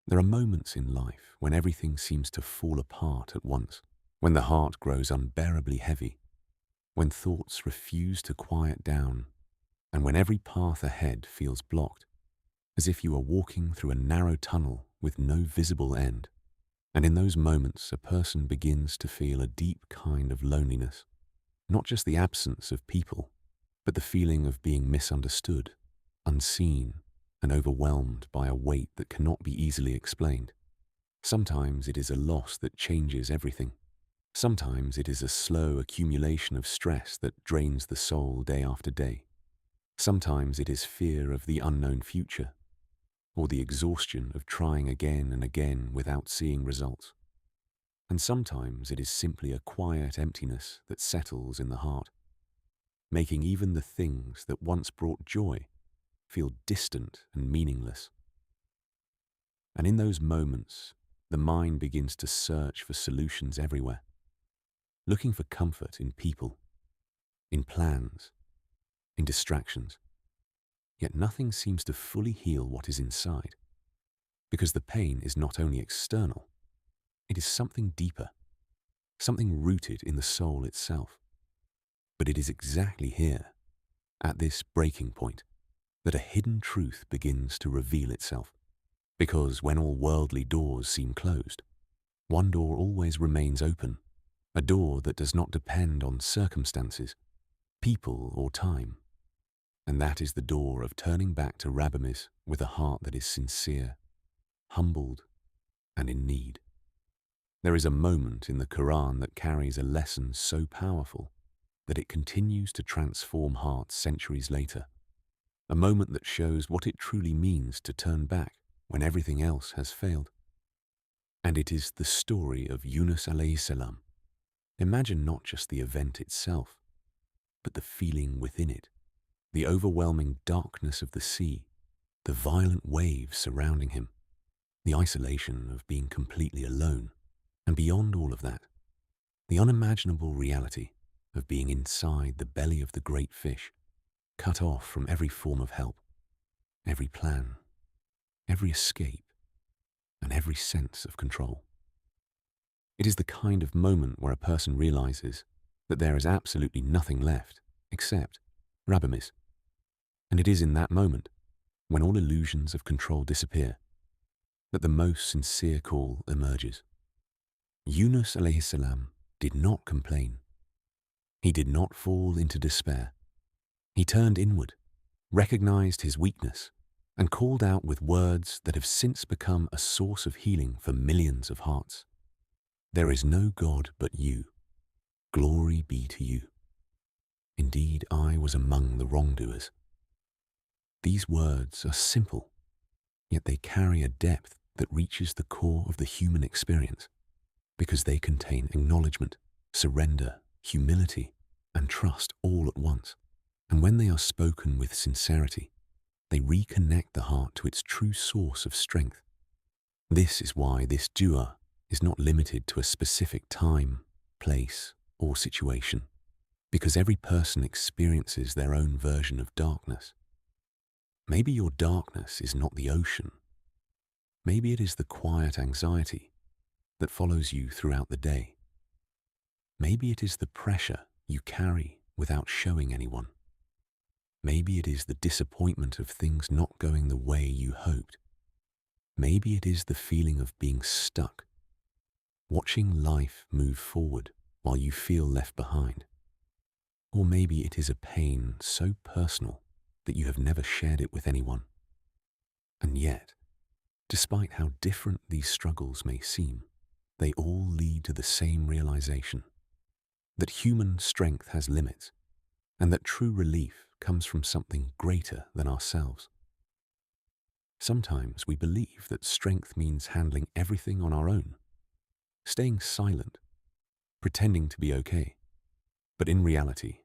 There are moments in life when everything seems to fall apart at once, when the heart grows unbearably heavy, when thoughts refuse to quiet down, and when every path ahead feels blocked, as if you are walking through a narrow tunnel with no visible end. And in those moments, a person begins to feel a deep kind of loneliness, not just the absence of people, but the feeling of being misunderstood, unseen, and overwhelmed by a weight that cannot be easily explained. Sometimes it is a loss that changes everything. Sometimes it is a slow accumulation of stress that drains the soul day after day. Sometimes it is fear of the unknown future, or the exhaustion of trying again and again without seeing results. And sometimes it is simply a quiet emptiness that settles in the heart, making even the things that once brought joy feel distant and meaningless. And in those moments, the mind begins to search for solutions everywhere, looking for comfort in people, in plans, in distractions. Yet nothing seems to fully heal what is inside, because the pain is not only external, it is something deeper, something rooted in the soul itself. But it is exactly here, at this breaking point, that a hidden truth begins to reveal itself. Because when all worldly doors seem closed, one door always remains open, a door that does not depend on circumstances, people, or time. And that is the door of turning back to Rabbimiz with a heart that is sincere, humbled, and in need. There is a moment in the Quran that carries a lesson so powerful that it continues to transform hearts centuries later. A moment that shows what it truly means to turn back when everything else has failed. And it is the story of Yunus Aleyhisselam. Imagine not just the event itself, but the feeling within it, the overwhelming darkness of the sea, the violent waves surrounding him, the isolation of being completely alone, and beyond all of that, the unimaginable reality of being inside the belly of the great fish, cut off from every form of help, every plan, every escape, and every sense of control. It is the kind of moment where a person realizes that there is absolutely nothing left except Rabbimiz. And it is in that moment, when all illusions of control disappear, that the most sincere call emerges. Yunus Aleyhisselam did not complain. He did not fall into despair. He turned inward, recognized his weakness, and called out with words that have since become a source of healing for millions of hearts. There is no God but you. Glory be to you. Indeed, I was among the wrongdoers. These words are simple, yet they carry a depth that reaches the core of the human experience, because they contain acknowledgement, surrender, humility, and trust all at once. And when they are spoken with sincerity, they reconnect the heart to its true source of strength. This is why this dua is not limited to a specific time, place, or situation, because every person experiences their own version of darkness. Maybe your darkness is not the ocean. Maybe it is the quiet anxiety that follows you throughout the day. Maybe it is the pressure you carry without showing anyone. Maybe it is the disappointment of things not going the way you hoped. Maybe it is the feeling of being stuck, watching life move forward while you feel left behind. Or maybe it is a pain so personal that you have never shared it with anyone. And yet, despite how different these struggles may seem, they all lead to the same realization, that human strength has limits, and that true relief comes from something greater than ourselves. Sometimes we believe that strength means handling everything on our own, staying silent, pretending to be okay. But in reality,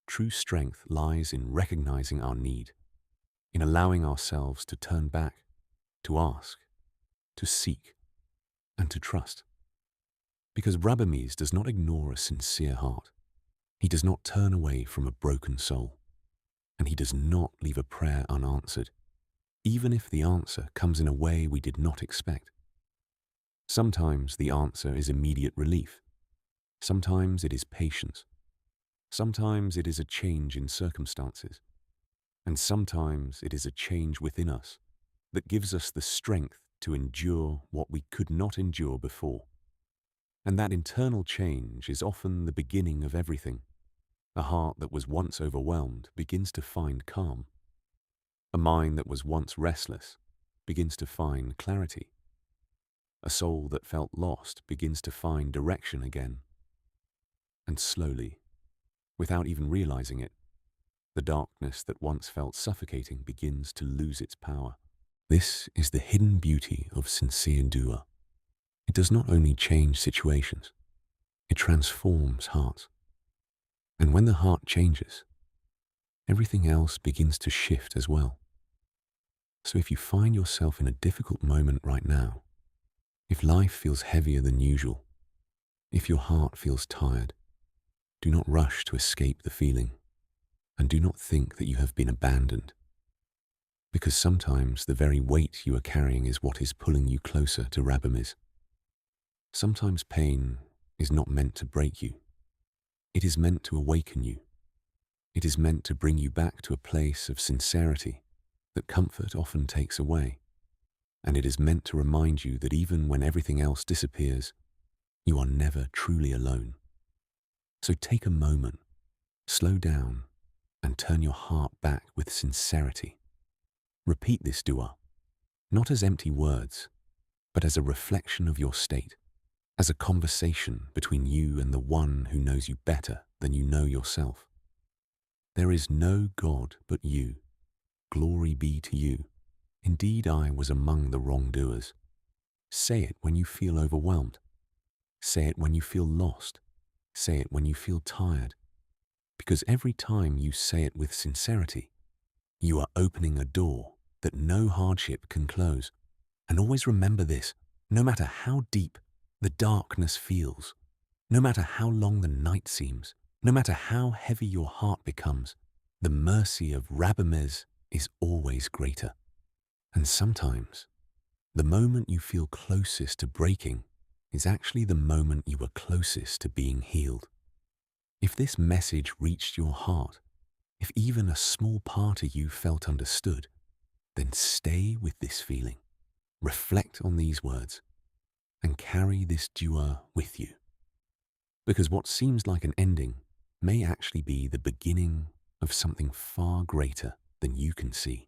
true strength lies in recognizing our need, in allowing ourselves to turn back, to ask, to seek, and to trust. Because Rabbimiz does not ignore a sincere heart. He does not turn away from a broken soul, and he does not leave a prayer unanswered, even if the answer comes in a way we did not expect. Sometimes the answer is immediate relief. Sometimes it is patience. Sometimes it is a change in circumstances. And sometimes it is a change within us that gives us the strength to endure what we could not endure before. And that internal change is often the beginning of everything. A heart that was once overwhelmed begins to find calm. A mind that was once restless begins to find clarity. A soul that felt lost begins to find direction again. And slowly, without even realizing it, the darkness that once felt suffocating begins to lose its power. This is the hidden beauty of sincere dua. It does not only change situations, it transforms hearts. And when the heart changes, everything else begins to shift as well. So if you find yourself in a difficult moment right now, if life feels heavier than usual, if your heart feels tired, do not rush to escape the feeling, and do not think that you have been abandoned. Because sometimes the very weight you are carrying is what is pulling you closer to Rabbimiz. Sometimes pain is not meant to break you. It is meant to awaken you. It is meant to bring you back to a place of sincerity that comfort often takes away. And it is meant to remind you that even when everything else disappears, you are never truly alone. So take a moment, slow down, and turn your heart back with sincerity. Repeat this dua, not as empty words, but as a reflection of your state, as a conversation between you and the one who knows you better than you know yourself. There is no God but you. Glory be to you. Indeed, I was among the wrongdoers. Say it when you feel overwhelmed. Say it when you feel lost. Say it when you feel tired. Because every time you say it with sincerity, you are opening a door that no hardship can close. And always remember this, no matter how deep the darkness feels, no matter how long the night seems, no matter how heavy your heart becomes, the mercy of Rabbimiz is always greater. And sometimes, the moment you feel closest to breaking is actually the moment you were closest to being healed. If this message reached your heart, if even a small part of you felt understood, then stay with this feeling, reflect on these words, and carry this dua with you. Because what seems like an ending may actually be the beginning of something far greater than you can see.